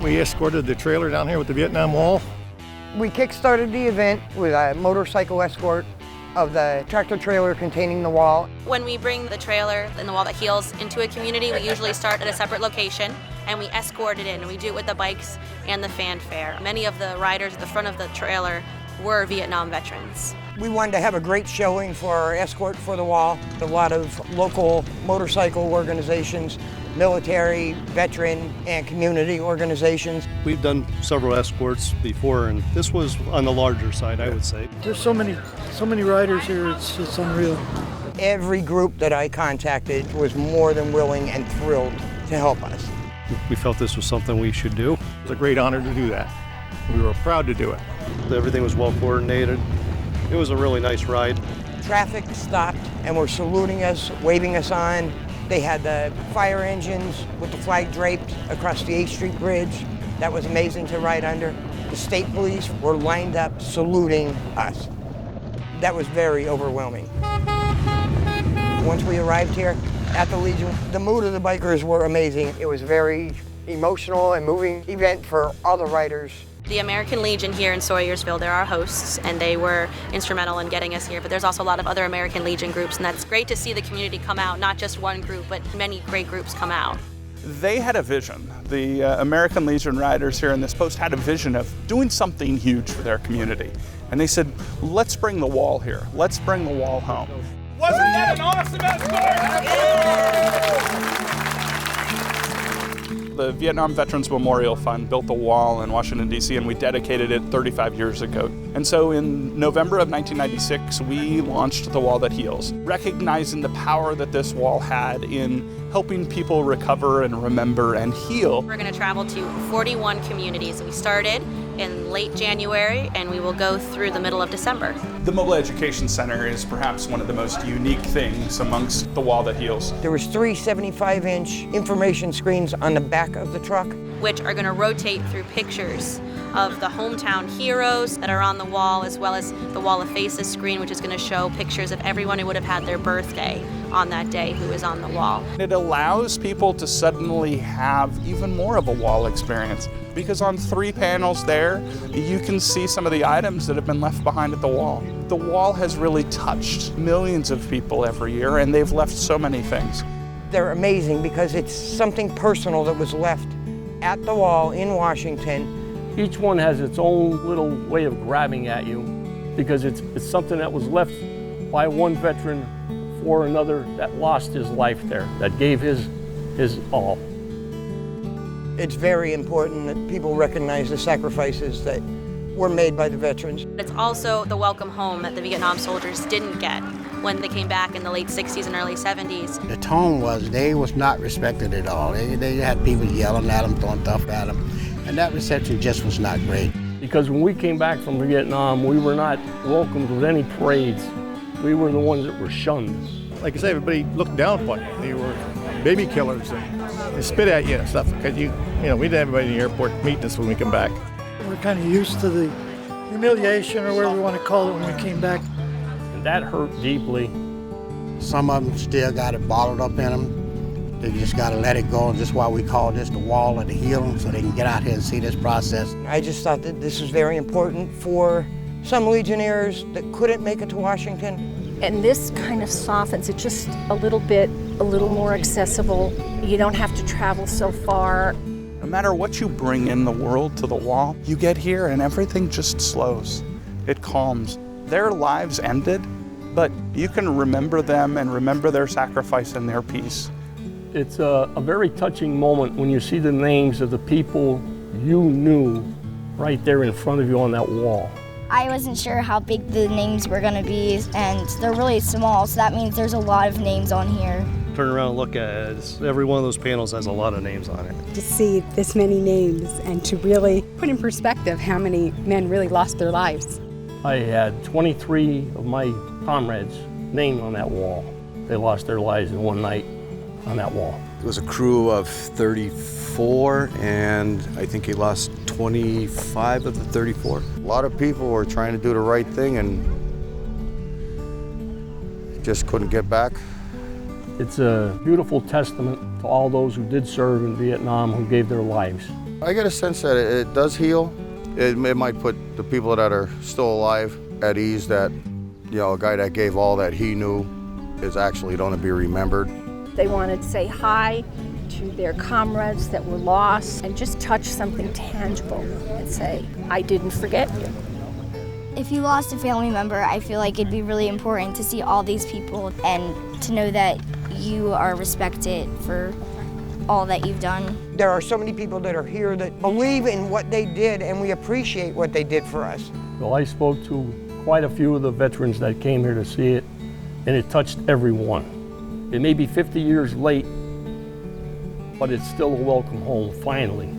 We escorted the trailer down here with the Vietnam Wall. We kick-started the event with a motorcycle escort of the tractor trailer containing the wall. When we bring the trailer and the wall that heals into a community, we usually start at a separate location and we escort it in, and we do it with the bikes and the fanfare. Many of the riders at the front of the trailer were Vietnam veterans. We wanted to have a great showing for our escort for the wall. A lot of local motorcycle organizations, military, veteran, and community organizations. We've done several escorts before, and this was on the larger side, I would say. There's so many riders here, it's unreal. Every group that I contacted was more than willing and thrilled to help us. We felt this was something we should do. It's a great honor to do that. We were proud to do it. Everything was well coordinated. It was a really nice ride. Traffic stopped and were saluting us, waving us on. They had the fire engines with the flag draped across the 8th Street Bridge. That was amazing to ride under. The state police were lined up saluting us. That was very overwhelming. Once we arrived here at the Legion, the mood of the bikers were amazing. It was a very emotional and moving event for all the riders. The American Legion here in Sawyer'sville, they're our hosts, and they were instrumental in getting us here, but there's also a lot of other American Legion groups, and that's great to see the community come out, not just one group, but many great groups come out. They had a vision. The American Legion riders here in this post had a vision of doing something huge for their community. And they said, let's bring the wall here. Let's bring the wall home. Wasn't that an awesome escort? The Vietnam Veterans Memorial Fund built the wall in Washington, D.C., and we dedicated it 35 years ago. And so in November of 1996, we launched The Wall That Heals, recognizing the power that this wall had in helping people recover and remember and heal. We're going to travel to 41 communities. We started in late January, and we will go through the middle of December. The Mobile Education Center is perhaps one of the most unique things amongst The Wall That Heals. There was 3 75-inch information screens on the back of the truck, which are going to rotate through pictures of the hometown heroes that are on the wall, as well as the Wall of Faces screen, which is going to show pictures of everyone who would have had their birthday on that day who is on the wall. It allows people to suddenly have even more of a wall experience, because on 3 panels there, you can see some of the items that have been left behind at the wall. The wall has really touched millions of people every year, and they've left so many things. They're amazing because it's something personal that was left at the wall in Washington. Each one has its own little way of grabbing at you because it's something that was left by one veteran for another that lost his life there, that gave his all. It's very important that people recognize the sacrifices that were made by the veterans. It's also the welcome home that the Vietnam soldiers didn't get when they came back in the late 60s and early 70s. The tone was they was not respected at all. They had people yelling at them, throwing stuff at them, and that reception just was not great. Because when we came back from Vietnam, we were not welcomed with any parades. We were the ones that were shunned. Like I said, everybody looked down upon you. They were baby killers, and they spit at you and stuff, because we didn't have everybody in the airport meeting us when we come back. We're kind of used to the humiliation, or whatever we want to call it, when we came back. And that hurt deeply. Some of them still got it bottled up in them. They just got to let it go. That's why we call this the Wall of the Healing, so they can get out here and see this process. I just thought that this was very important for some Legionnaires that couldn't make it to Washington. And this kind of softens it just a little more accessible. You don't have to travel so far. No matter what you bring in the world to the wall, you get here and everything just slows. It calms. Their lives ended, but you can remember them and remember their sacrifice and their peace. It's a very touching moment when you see the names of the people you knew right there in front of you on that wall. I wasn't sure how big the names were going to be, and they're really small, so that means there's a lot of names on here. Turn around and look at it. Every one of those panels has a lot of names on it. To see this many names and to really put in perspective how many men really lost their lives. I had 23 of my comrades named on that wall. They lost their lives in one night on that wall. It was a crew of 34, and I think he lost 25 of the 34. A lot of people were trying to do the right thing and just couldn't get back. It's a beautiful testament to all those who did serve in Vietnam, who gave their lives. I get a sense that it does heal. It might put the people that are still alive at ease that, you know, a guy that gave all that he knew is actually going to be remembered. They wanted to say hi to their comrades that were lost and just touch something tangible and say, I didn't forget you. If you lost a family member, I feel like it'd be really important to see all these people and to know that you are respected for all that you've done. There are so many people that are here that believe in what they did, and we appreciate what they did for us. Well, I spoke to quite a few of the veterans that came here to see it, and it touched everyone. It may be 50 years late, but it's still a welcome home, finally.